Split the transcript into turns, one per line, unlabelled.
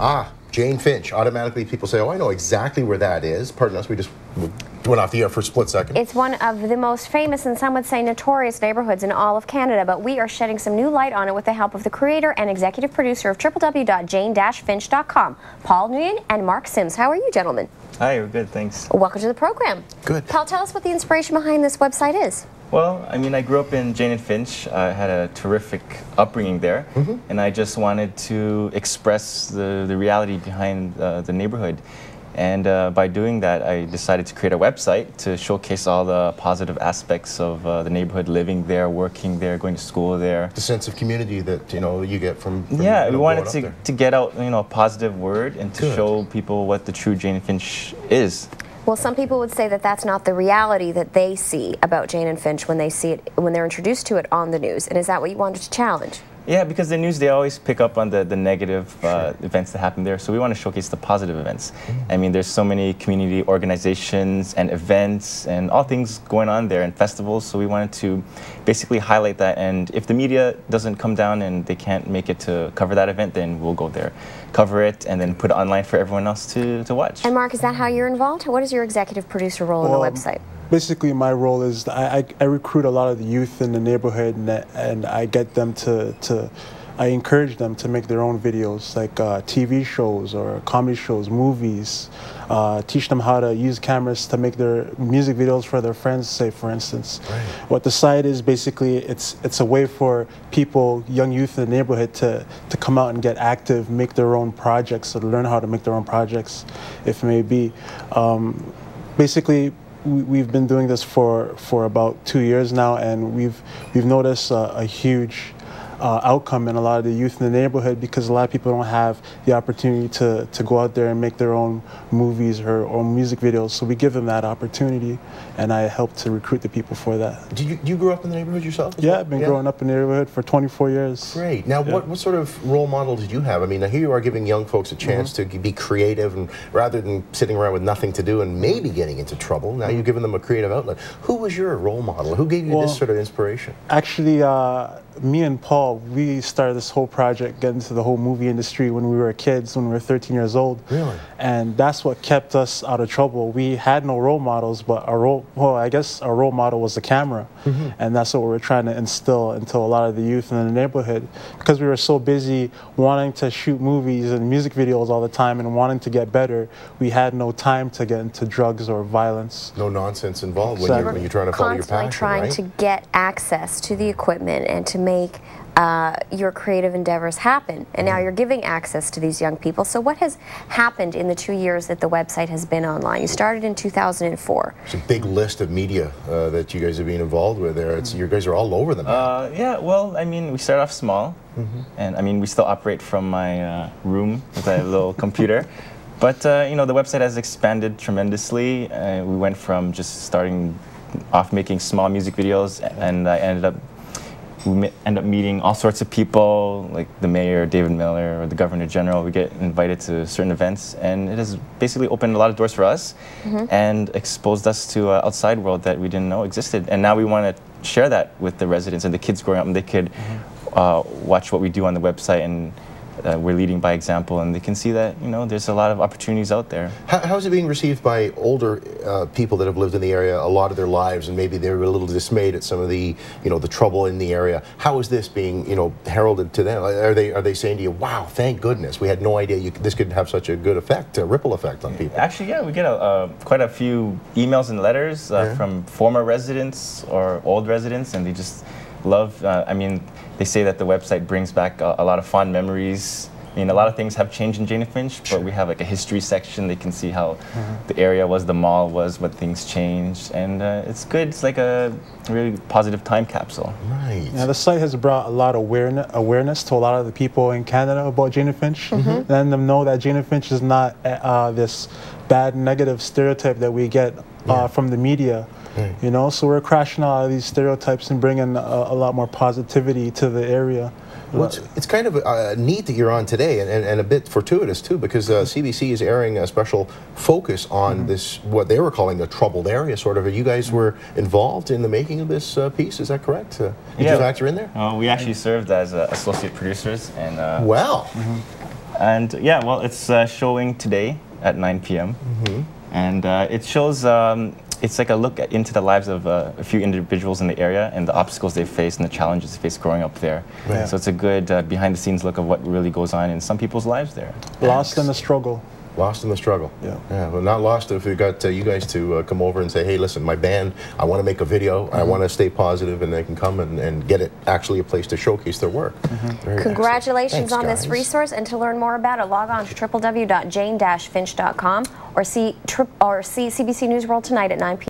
Ah, Jane Finch. Automatically people say, oh, I know exactly where that is. Pardon us, we just went off the air for a split second.
It's one of the most famous and some would say notorious neighborhoods in all of Canada, but we are shedding some new light on it with the help of the creator and executive producer of www.jane-finch.com, Paul Nguyen and Mark Simms. How are you, gentlemen?
Hi, we're good, thanks.
Welcome to the program.
Good.
Paul, tell us what the inspiration behind this website is.
Well, I mean, I grew up in Jane and Finch. I had a terrific upbringing there, and I just wanted to express the reality behind the neighborhood. And by doing that, I decided to create a website to showcase all the positive aspects of the neighborhood, living there, working there, going to school there.
The sense of community that, you know, you get from
yeah, we wanted to get out, you know, a positive word and to show people what the true Jane and Finch is.
Well, some people would say that that's not the reality that they see about Jane and Finch when they see it, when they're introduced to it on the news. And is that what you wanted to challenge?
Yeah, because the news, they always pick up on the negative events that happen there. So we want to showcase the positive events. I mean, there's so many community organizations and events and all things going on there and festivals. So we wanted to basically highlight that. And if the media doesn't come down and they can't make it to cover that event, then we'll go there, cover it, and then put it online for everyone else to watch.
And Mark, is that how you're involved? What is your executive producer role in the website?
Basically, my role is I recruit a lot of the youth in the neighborhood, and I get them I encourage them to make their own videos, like TV shows or comedy shows, movies, teach them how to use cameras to make their music videos for their friends, say, for instance. Right. What the site is, basically, it's a way for people, young youth in the neighborhood, to come out and get active, make their own projects, or learn how to make their own projects, if it may be. Basically, we've been doing this for about 2 years now, and we've noticed a huge outcome in a lot of the youth in the neighborhood, because a lot of people don't have the opportunity to go out there and make their own movies or music videos. So we give them that opportunity, and I help to recruit the people for that.
Did you grow up in the neighborhood yourself?
Yeah, I've been growing up in the neighborhood for 24 years.
Great. Now, what sort of role model did you have? I mean, here you are giving young folks a chance to be creative, and rather than sitting around with nothing to do and maybe getting into trouble, now you're giving them a creative outlet. Who was your role model? Who gave you this sort of inspiration?
Actually, me and Paul, we started this whole project, getting into the whole movie industry when we were kids, when we were 13 years old. Really? And that's what kept us out of trouble. We had no role models, but I guess our role model was the camera. And that's what we were trying to instill into a lot of the youth in the neighborhood. Because we were so busy wanting to shoot movies and music videos all the time and wanting to get better, we had no time to get into drugs or violence.
No nonsense involved when you're trying to follow your passion,
constantly trying to get access to the equipment and to make your creative endeavors happen. And now you're giving access to these young people. So what has happened in the 2 years that the website has been online? You started in 2004.
It's a big list of media that you guys have been involved with there. You guys are all over the map.
Yeah, well, I mean, we started off small, and I mean, we still operate from my room with a little computer. But, you know, the website has expanded tremendously. We went from just starting off making small music videos, and we end up meeting all sorts of people, like the mayor, David Miller, or the governor general. We get invited to certain events, and it has basically opened a lot of doors for us and exposed us to an outside world that we didn't know existed. And now we want to share that with the residents and the kids growing up, and they could watch what we do on the website, and we're leading by example, and they can see that, you know, there's a lot of opportunities out there.
How is it being received by older people that have lived in the area a lot of their lives, and maybe they're a little dismayed at some of the, you know, the trouble in the area? How is this being, you know, heralded to them? Are they saying to you, wow, thank goodness, we had no idea this could have such a good effect, a ripple effect on people?
Actually, yeah, we get quite a few emails and letters from former residents or old residents, and they just love, I mean, they say that the website brings back a lot of fond memories. I mean, a lot of things have changed in Jane and Finch, but we have like a history section. They can see how the area was, the mall was, what things changed, and it's good. It's like a really positive time capsule.
Right.
Yeah, the site has brought a lot of awareness to a lot of the people in Canada about Jane and Finch, letting them know that Jane and Finch is not this bad, negative stereotype that we get from the media. You know, so we're crashing all of these stereotypes and bringing a lot more positivity to the area.
Well, it's kind of neat that you're on today, and a bit fortuitous too, because CBC is airing a special focus on this, what they were calling the troubled area, sort of. You guys were involved in the making of this piece, is that correct? Did you factor in there?
We actually served as associate producers, and And yeah, well, it's showing today at 9 p.m. And it shows, it's like a look into the lives of a few individuals in the area and the obstacles they face and the challenges they face growing up there.
Right.
So it's a good behind-the-scenes look of what really goes on in some people's lives there.
Lost in the struggle.
Lost in the struggle.
Yeah.
Yeah, well, not lost if we got you guys to come over and say, hey, listen, my band, I want to make a video, I want to stay positive, and they can come and get it actually a place to showcase their work. Very
Congratulations
excellent.
on
Thanks,
this
guys.
resource, and to learn more about it, log on to www.jane-finch.com or see CBC News World tonight at 9 p.m.